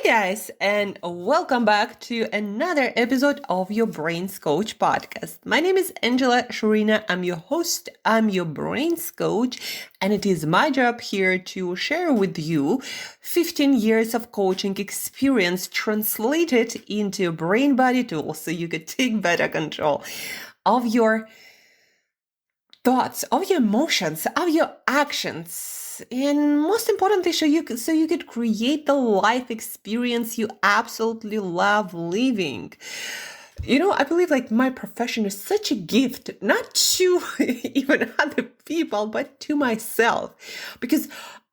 guys, and welcome back to another episode of your Brains Coach podcast. My name is Angela Shurina. I'm your host. I'm your Brains Coach, and it is my job here to share with you 15 years of coaching experience translated into brain body tools so you could take better control of your thoughts, of your emotions, of your actions. And most importantly, so you could create the life experience you absolutely love living. I believe my profession is such a gift, not to even other people, but to myself, because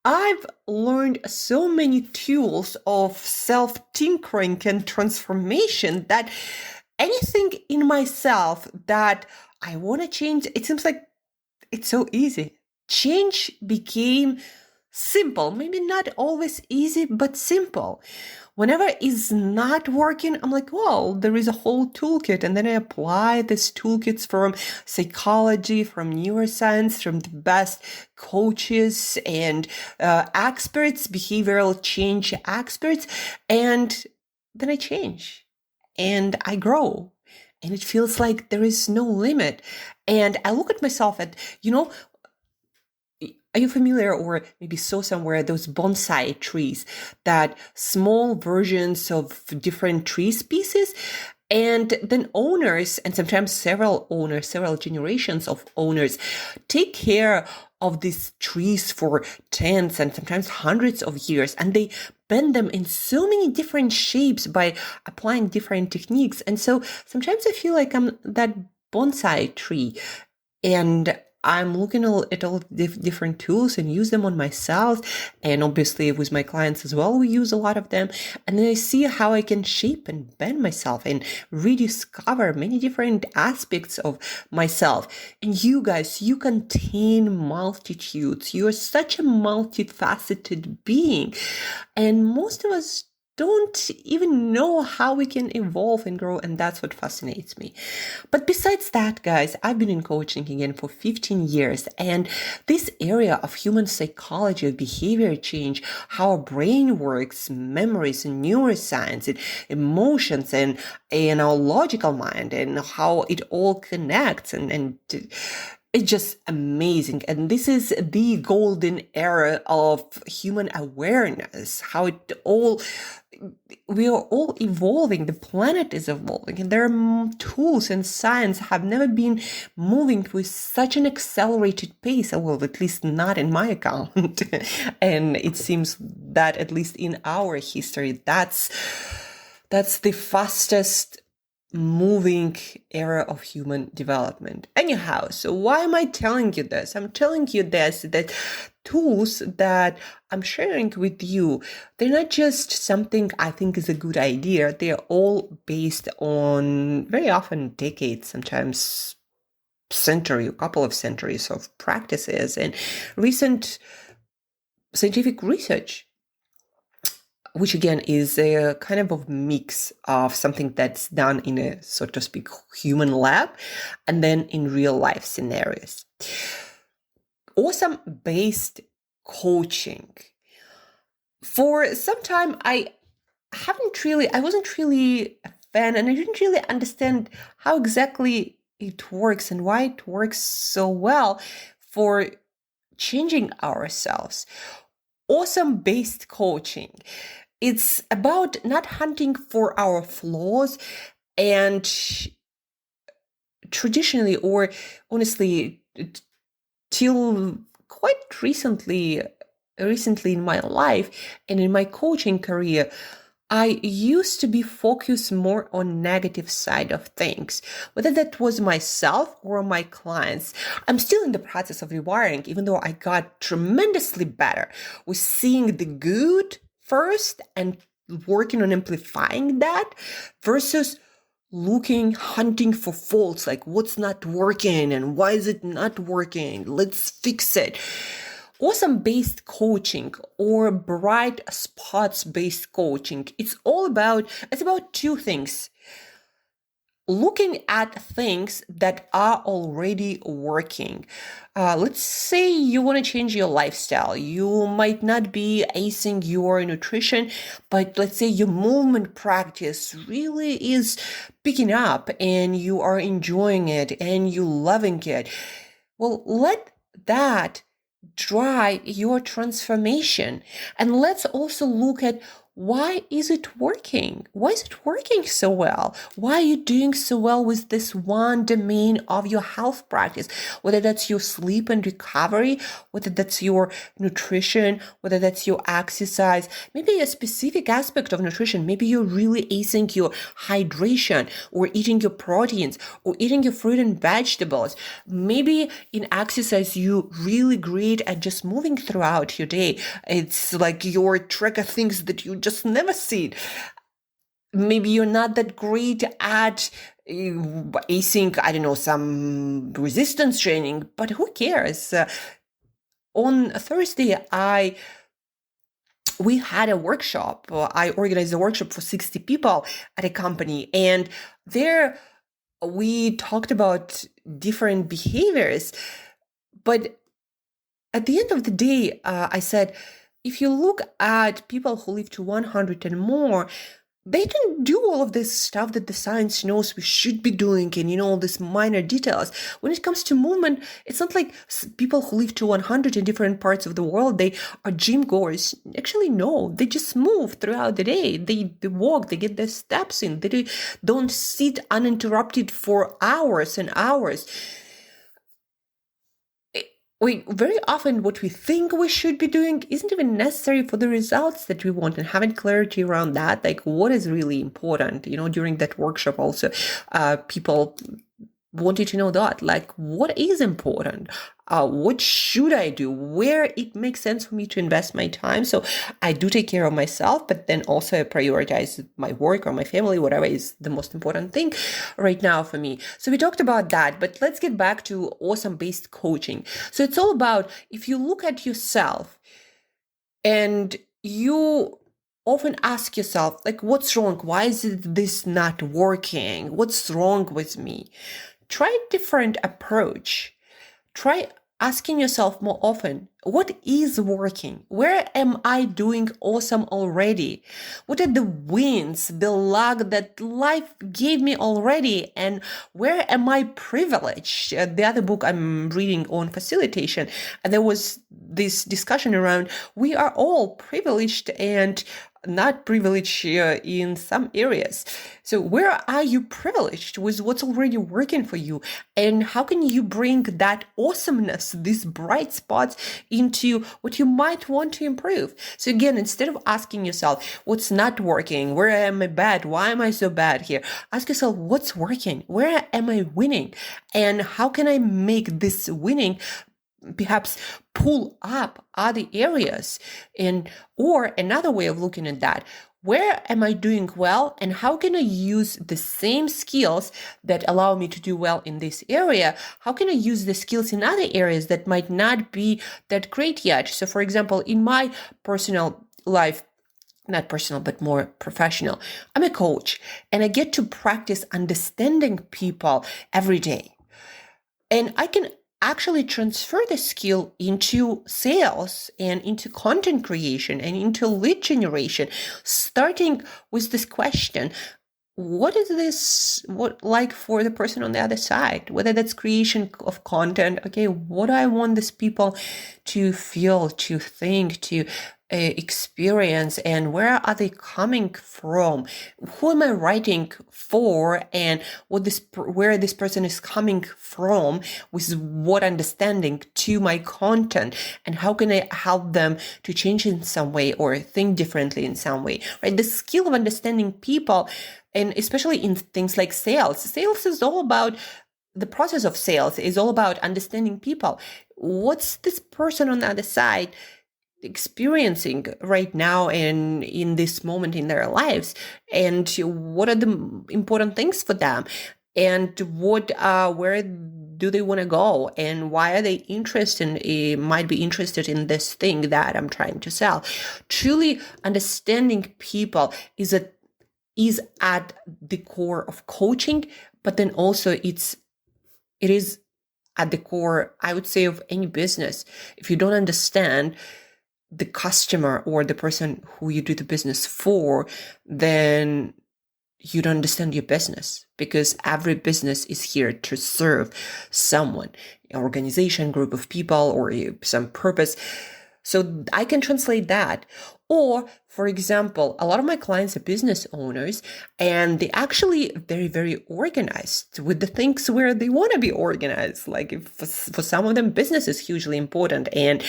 I've learned so many tools of self-tinkering and transformation that anything in myself that I want to change, it seems like it's so easy. Change became simple, maybe not always easy, but simple. Whenever it's not working, I'm like, well, there is a whole toolkit. And then I apply these toolkits from psychology, from neuroscience, from the best coaches and experts, behavioral change experts. And then I change and I grow. And it feels like there is no limit. And I look at myself at, are you familiar or maybe saw somewhere those bonsai trees, that small versions of different tree species? And then owners, and sometimes several owners, several generations of owners, take care of these trees for tens and sometimes hundreds of years. And they bend them in so many different shapes by applying different techniques. And so sometimes I feel like I'm that bonsai tree, and I'm looking at all different tools and use them on myself. And obviously with my clients as well, we use a lot of them. And then I see how I can shape and bend myself and rediscover many different aspects of myself. And you guys, you contain multitudes. You are such a multifaceted being. And most of us don't even know how we can evolve and grow, and that's what fascinates me. But besides that, guys, I've been in coaching again for 15 years, and this area of human psychology, of behavior change, how our brain works, memories and neuroscience and emotions and our logical mind and how it all connects and it's just amazing. And this is the golden era of human awareness, how we are all evolving. The planet is evolving, and there are tools and science have never been moving with such an accelerated pace. Well, at least not in my account. And it seems that at least in our history, that's the fastest moving era of human development. Anyhow, so why am I telling you this? I'm telling you this, that tools that I'm sharing with you, they're not just something I think is a good idea. They're all based on very often decades, sometimes a couple of centuries of practices and recent scientific research, which again is a kind of a mix of something that's done in a, so to speak, human lab and then in real life scenarios. Awesome based coaching. For some time, I wasn't really a fan, and I didn't really understand how exactly it works and why it works so well for changing ourselves. Awesome based coaching. It's about not hunting for our flaws, and traditionally, or honestly, till quite recently in my life and in my coaching career, I used to be focused more on negative side of things, whether that was myself or my clients. I'm still in the process of rewiring, even though I got tremendously better with seeing the good first and working on amplifying that versus hunting for faults, like what's not working and why is it not working? Let's fix it. Awesome based coaching or bright spots based coaching. It's about two things. looking at things that are already working. Let's say you want to change your lifestyle. You might not be acing your nutrition, but let's say your movement practice really is picking up and you are enjoying it and you loving it. Well, let that drive your transformation. And let's also look at, why is it working? Why is it working so well? Why are you doing so well with this one domain of your health practice? Whether that's your sleep and recovery, whether that's your nutrition, whether that's your exercise, maybe a specific aspect of nutrition. Maybe you're really acing your hydration, or eating your proteins, or eating your fruit and vegetables. Maybe in exercise, you really great at just moving throughout your day. It's like your track of things that you just never see. Maybe you're not that great at acing, I don't know, some resistance training, but who cares? On Thursday, we had a workshop. I organized a workshop for 60 people at a company, and there we talked about different behaviors. But at the end of the day, I said, if you look at people who live to 100 and more, they don't do all of this stuff that the science knows we should be doing, and all these minor details. When it comes to movement, it's not like people who live to 100 in different parts of the world, they are gym goers. Actually, no, they just move throughout the day. They walk, they get their steps in. They don't sit uninterrupted for hours and hours. Very often what we think we should be doing isn't even necessary for the results that we want, and having clarity around that, like what is really important. During that workshop also, people wanted to know that, like, what is important? What should I do? Where it makes sense for me to invest my time. So I do take care of myself, but then also I prioritize my work or my family, whatever is the most important thing right now for me. So we talked about that, but let's get back to awesome-based coaching. So it's all about, if you look at yourself and you often ask yourself, like, what's wrong? Why is this not working? What's wrong with me? Try a different approach. Try asking yourself more often, what is working? Where am I doing awesome already? What are the wins, the luck that life gave me already? And where am I privileged? The other book I'm reading on facilitation, and there was this discussion around, we are all privileged and not privileged in some areas. So where are you privileged with what's already working for you? And how can you bring that awesomeness, these bright spots, into what you might want to improve? So again, instead of asking yourself, what's not working? Where am I bad? Why am I so bad here? Ask yourself, what's working? Where am I winning? And how can I make this winning perhaps pull up other areas? Or another way of looking at that, where am I doing well, and how can I use the same skills that allow me to do well in this area? How can I use the skills in other areas that might not be that great yet? So for example, in my personal life, not personal, but more professional, I'm a coach, and I get to practice understanding people every day. And I can actually transfer the skill into sales and into content creation and into lead generation, starting with this question: what is this like for the person on the other side? Whether that's creation of content, okay, what do I want these people to feel, to think, to experience, and where are they coming from? Who am I writing for, and where this person is coming from, with what understanding to my content, and how can I help them to change in some way or think differently in some way, right? The skill of understanding people, and especially in things like sales. Sales is all about, the process of sales is all about understanding people. What's this person on the other side experiencing right now and in this moment in their lives, and what are the important things for them, and where do they want to go, and why are they might be interested in this thing that I'm trying to sell. Truly understanding people is a is at the core of coaching, but then also it is at the core, I would say, of any business. If you don't understand the customer or the person who you do the business for, then you don't understand your business, because every business is here to serve someone, an organization, group of people, or some purpose. So I can translate that. Or, for example, a lot of my clients are business owners, and they actually very, very organized with the things where they want to be organized. Like for some of them, business is hugely important. And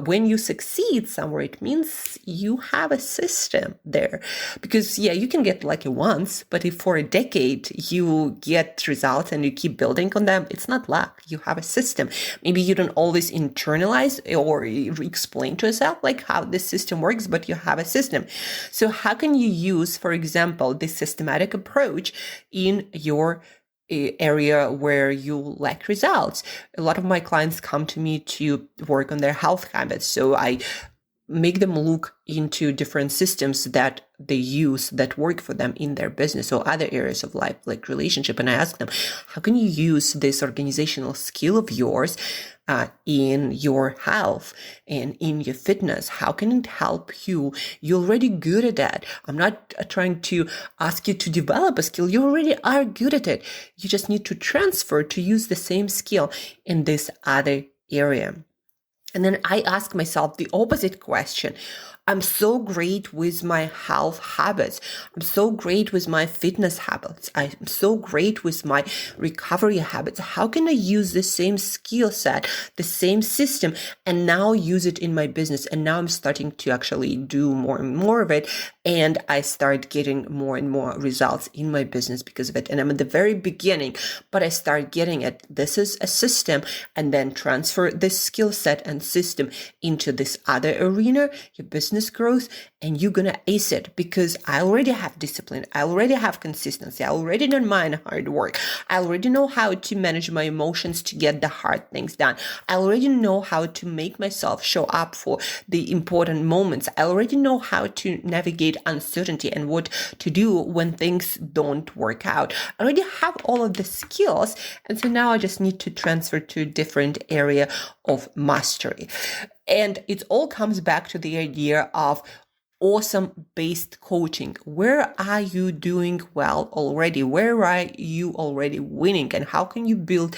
when you succeed somewhere, it means you have a system there. Because yeah, you can get lucky once, but if for a decade you get results and you keep building on them, it's not luck. You have a system. Maybe you don't always internalize or explain to yourself like how this system works, but you have a system. So how can you use, for example, this systematic approach in your area where you lack results? A lot of my clients come to me to work on their health habits. So I make them look into different systems that they use that work for them in their business or other areas of life, like relationship. And I ask them, how can you use this organizational skill of yours in your health and in your fitness? How can it help you? You're already good at that. I'm not trying to ask you to develop a skill. You already are good at it. You just need to transfer to use the same skill in this other area. And then I ask myself the opposite question. I'm so great with my health habits. I'm so great with my fitness habits. I'm so great with my recovery habits. How can I use the same skill set, the same system, and now use it in my business? And now I'm starting to actually do more and more of it. And I start getting more and more results in my business because of it. And I'm at the very beginning, but I start getting it. This is a system, and then transfer this skill set and system into this other arena, your business growth, and you're gonna ace it, because I already have discipline. I already have consistency. I already don't mind hard work. I already know how to manage my emotions to get the hard things done. I already know how to make myself show up for the important moments. I already know how to navigate uncertainty and what to do when things don't work out. I already have all of the skills, and so now I just need to transfer to a different area of mastery. And it all comes back to the idea of awesome based coaching. Where are you doing well already? Where are you already winning? And how can you build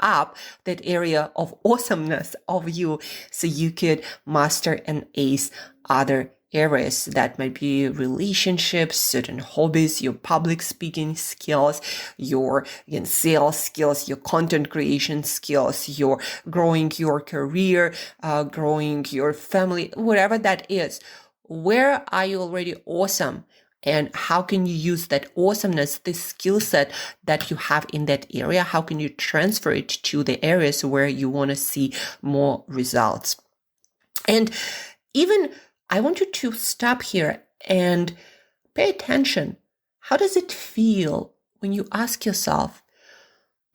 up that area of awesomeness of you so you could master and ace other areas? That might be relationships, certain hobbies, your public speaking skills, your sales skills, your content creation skills, your growing your career, growing your family, whatever that is. Where are you already awesome? And how can you use that awesomeness, this skill set that you have in that area? How can you transfer it to the areas where you want to see more results? And even I want you to stop here and pay attention. How does it feel when you ask yourself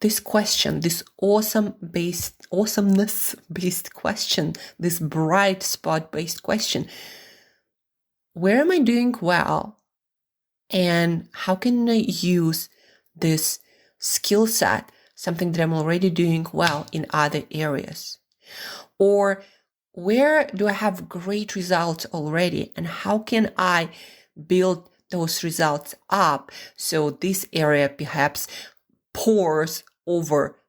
this question, this awesomeness-based question, this bright spot-based question? Where am I doing well? And how can I use this skill set, something that I'm already doing well, in other areas? Or where do I have great results already, and how can I build those results up so this area perhaps pours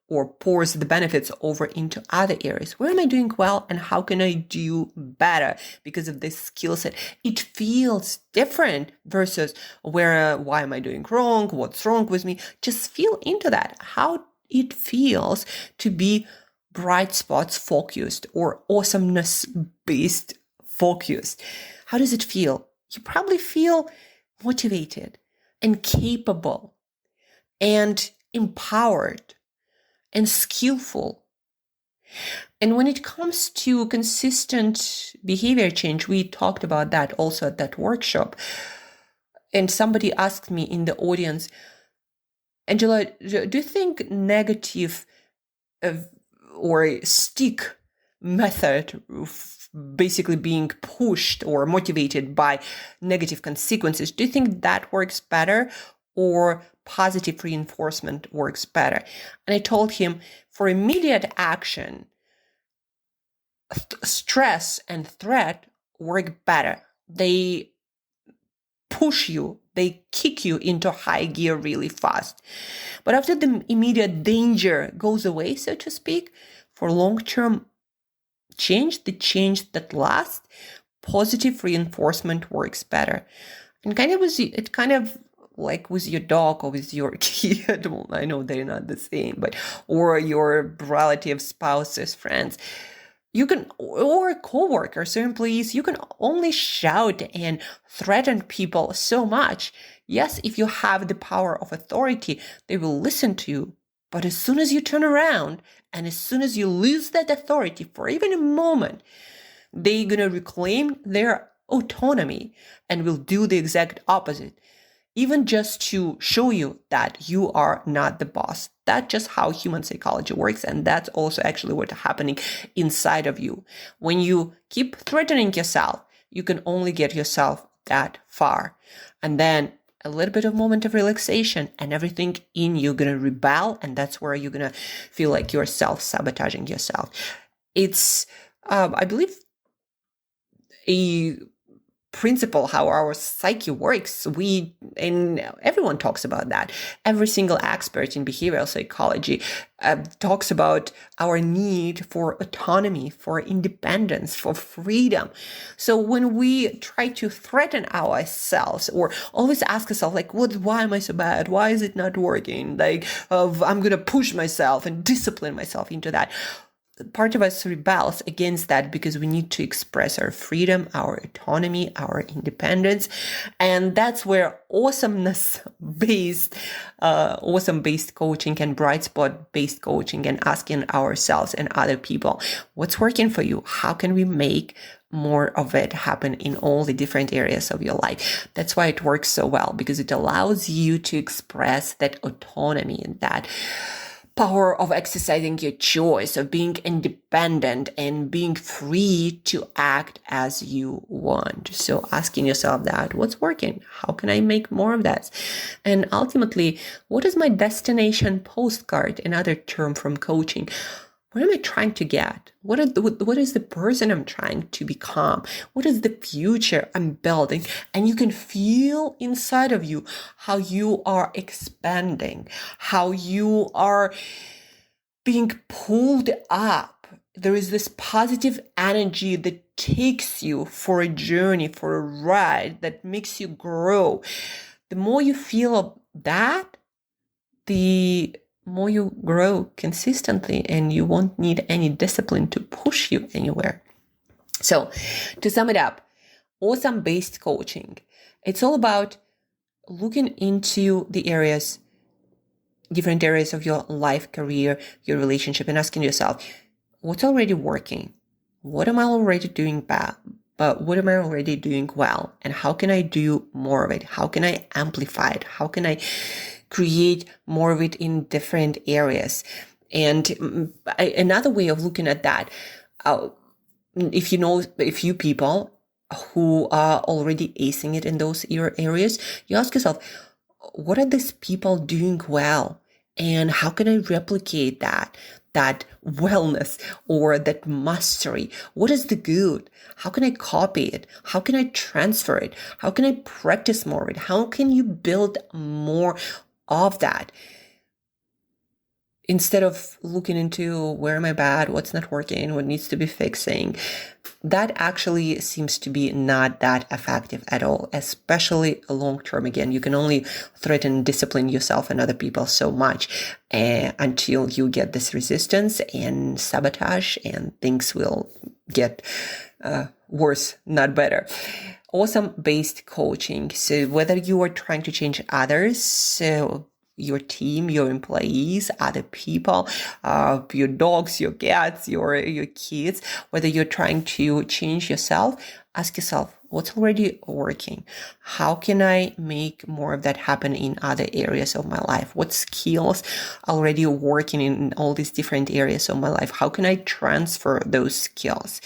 the benefits over into other areas? Where am I doing well, and how can I do better because of this skill set? It feels different versus why am I doing wrong? What's wrong with me? Just feel into that, how it feels to be bright spots focused or awesomeness based focused. How does it feel? You probably feel motivated and capable and empowered and skillful. And when it comes to consistent behavior change, we talked about that also at that workshop. And somebody asked me in the audience, Angela, do you think negative or stick method basically being pushed or motivated by negative consequences. Do you think that works better, or positive reinforcement works better? And I told him, for immediate action, stress and threat work better. They push you, they kick you into high gear really fast. But after the immediate danger goes away, so to speak, for long-term change, the change that lasts, positive reinforcement works better. And it kind of like with your dog or with your kid. Well, I know they're not the same, but or your relative, spouses, friends. You can, or coworkers or employees, you can only shout and threaten people so much. Yes, if you have the power of authority, they will listen to you. But as soon as you turn around and as soon as you lose that authority for even a moment, they're going to reclaim their autonomy and will do the exact opposite. Even just to show you that you are not the boss. That's just how human psychology works. And that's also actually what's happening inside of you. When you keep threatening yourself, you can only get yourself that far. And then a little bit of moment of relaxation and everything in you going to rebel. And that's where you're going to feel like you're self-sabotaging yourself. It's, I believe, a principle how our psyche works. And everyone talks about that. Every single expert in behavioral psychology talks about our need for autonomy, for independence, for freedom. So when we try to threaten ourselves or always ask ourselves, like, why am I so bad? Why is it not working? Like, I'm going to push myself and discipline myself into that. Part of us rebels against that because we need to express our freedom, our autonomy, our independence. And that's where awesome-based coaching and bright spot-based coaching and asking ourselves and other people, what's working for you? How can we make more of it happen in all the different areas of your life? That's why it works so well, because it allows you to express that autonomy and that power of exercising your choice, of being independent and being free to act as you want. So asking yourself that, what's working? How can I make more of that? And ultimately, what is my destination postcard, another term from coaching? What am I trying to get? What is the person I'm trying to become? What is the future I'm building? And you can feel inside of you how you are expanding, how you are being pulled up. There is this positive energy that takes you for a journey, for a ride, that makes you grow. The more you feel that, the more you grow consistently, and you won't need any discipline to push you anywhere. So to sum it up, awesome-based coaching, it's all about looking into the different areas of your life, career, your relationship, and asking yourself, what's already working? What am I already doing bad? But what am I already doing well? And how can I do more of it? How can I amplify it? How can I create more of it in different areas? And another way of looking at that, if you know a few people who are already acing it in those areas, you ask yourself, what are these people doing well? And how can I replicate that wellness or that mastery? What is the good? How can I copy it? How can I transfer it? How can I practice more of it? How can you build more of that? Instead of looking into where am I bad, what's not working, what needs to be fixing, that actually seems to be not that effective at all, especially long term. Again, you can only threaten and discipline yourself and other people so much until you get this resistance and sabotage, and things will get worse, not better. Awesome-based coaching. So whether you are trying to change others, so your team, your employees, other people, your dogs, your cats, your kids, whether you're trying to change yourself, ask yourself, what's already working? How can I make more of that happen in other areas of my life? What skills already working in all these different areas of my life? How can I transfer those skills?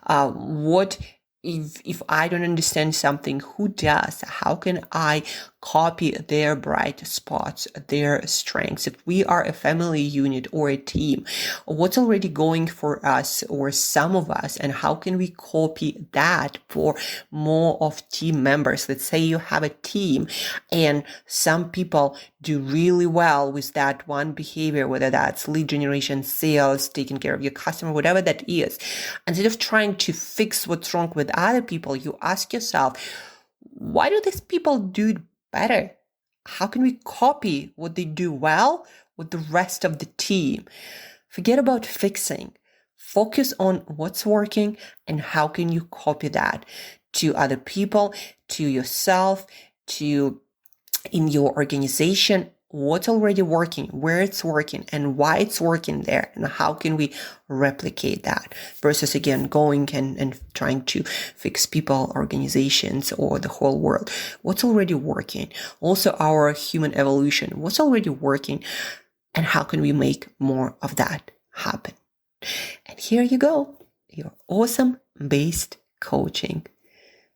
What if I don't understand something, who does? How can I copy their bright spots, their strengths? If we are a family unit or a team, what's already going for us or some of us, and how can we copy that for more of team members? Let's say you have a team and some people do really well with that one behavior, whether that's lead generation, sales, taking care of your customer, whatever that is. Instead of trying to fix what's wrong with other people, you ask yourself, why do these people do it better? How can we copy what they do well with the rest of the team? Forget about fixing. Focus on what's working and how can you copy that to other people, to yourself, to in your organization, what's already working, where it's working, and why it's working there, and how can we replicate that versus, again, going and trying to fix people, organizations, or the whole world. What's already working? Also, our human evolution, what's already working, and how can we make more of that happen? And here you go, your awesome-based coaching.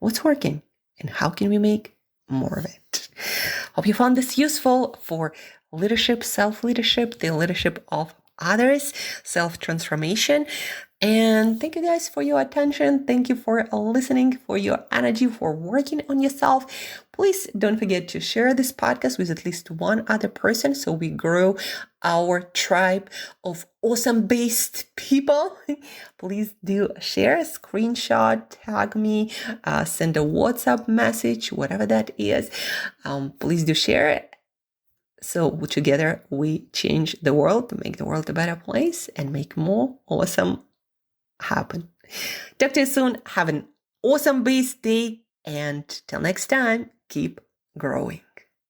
What's working, and how can we make more of it? Hope you found this useful for leadership, self-leadership, the leadership of others, self-transformation. And thank you guys for your attention. Thank you for listening, for your energy, for working on yourself. Please don't forget to share this podcast with at least one other person so we grow our tribe of awesome-based people. Please do share, screenshot, tag me, send a WhatsApp message, whatever that is. Please do share. So together we change the world to make the world a better place and make more awesome happen. Talk to you soon. Have an awesome based day. And till next time, keep growing.